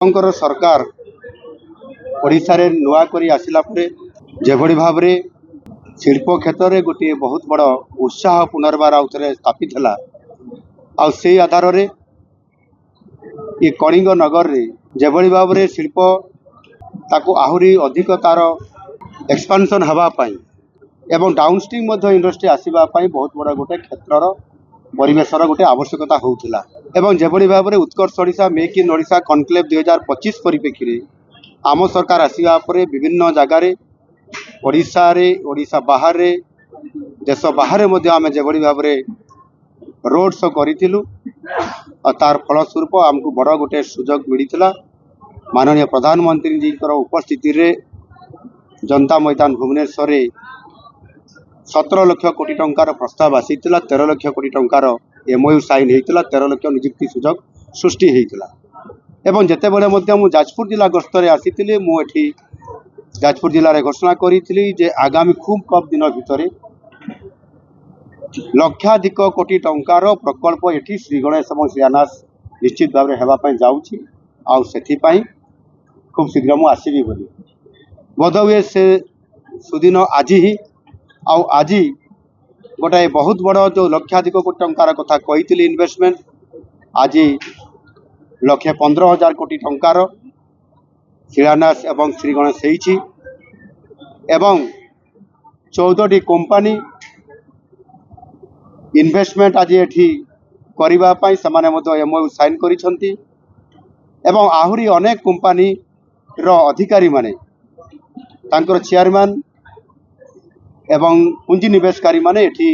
सरकार ओडिशा रे नुआ करी आसिला परे जेभଳି भाबरे शिल्प क्षेत्र में गोटे बहुत बड़ उत्साह पुनर्बार आउथरे स्थापित है आ से आधार रे ये कलिंग नगर रे जेभଳି भाबरे शिल्प ताको आहुरी अधिक तार एक्सपांशन हवा पाई एवं डाउनस्ट्रीम इंडस्ट्री आसीबा पाई बहुत बड़ा गोटे क्षेत्रर परिवेशर गोटे आवश्यकता होउथिला एवं जेभଳି भाबरे Utkarsh Odisha make in Odisha conclave 2025 परिप्रेक्षी रे आम सरकार आसिबा परे विभिन्न जगार ओडिशा रे ओडिशा बाहर रे देश बाहर मध्य आम जेभଳି भाबरे रोड शो करिथिलु और तार फलस्वरूप आमको बड़ गोटे सुजोग मिलता माननीय प्रधानमंत्री जी उपस्थिति रे जनता मैदान भुवनेश्वर 17 लाख कोटी टंकार प्रस्ताव आसीला 13 लाख कोटी टंकार एमओयू साइन होता 13 लाख निजुक्ति सुजोग सृष्टि होता एवं जिते बड़े मु जाजपुर जिला गस्त आसी मुझे जाजपुर जिले में घोषणा करी जे आगामी खूब कम दिन भितर लक्षाधिक कोटी टंकार प्रकल्प ये श्री गणेश और शिलान्यास निश्चित भाव में होगापी जाऊँगी आउ खूब शीघ्र मुझे आसबि बोली बोधहुए से सुदिन आज ही आज गोटे बहुत बड़ जो लक्षाधिक कोटी टंकार कथा कही इन्वेस्टमेंट आज 1,15,000 कोटी टंकार शिलान्यास एवं श्री गणेश एवं 14टी कंपनी इन्वेस्टमेंट आज ये करने से एमओयू साइन करिसेंती एवं आहुरी अनेक कंपनी रो अधिकारी माने तांकर चेयरमैन एवं पुंजीनिवेशकारी माने एठी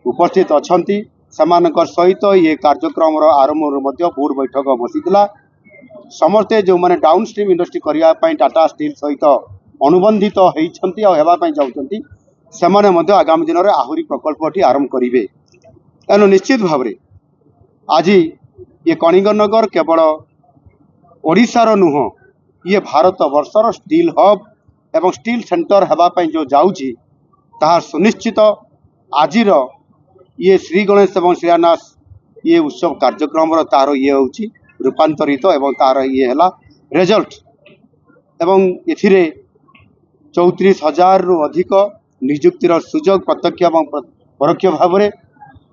उपस्थित अछंती समानकर सहित ये कार्यक्रम आरंभ बोर्ड बैठक बसीला समस्ते जो माने डाउनस्ट्रीम इंडस्ट्री करने टाटा स्टील सहित अनुबंधित होती होगापी जाऊँगी से आगामी दिन में आहुरी प्रकल्प आरंभ करेंगे तेणु निश्चित भाव में आज ये कलिंग नगर केवल ओडिशार नुह ये भारत वर्षर स्टील हब एवं स्टील सेंटर होगापी जो जाऊँगी ताहा सुनिश्चित आज ये श्री गणेश एवं शिलान्यास ये उत्सव कार्यक्रम तार ये हूँ रूपांतरित एवं तार ये है रिजल्ट एवं एथिरे 34,000 रु अधिक निजुक्तिर सुजोग प्रत्यक्ष एवं परोक्ष भाव में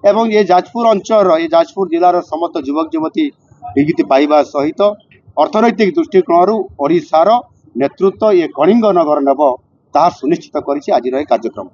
एवं ये जाजपुर अंचल ये जाजपुर जिलार समस्त युवक युवती नियुक्ति पाइबा सहित अर्थनैतिक दृष्टिकोण ओडिशार नेतृत्व ये कलिंग नगर नेब ताहा सुनिश्चित करिछि आज कार्यक्रम।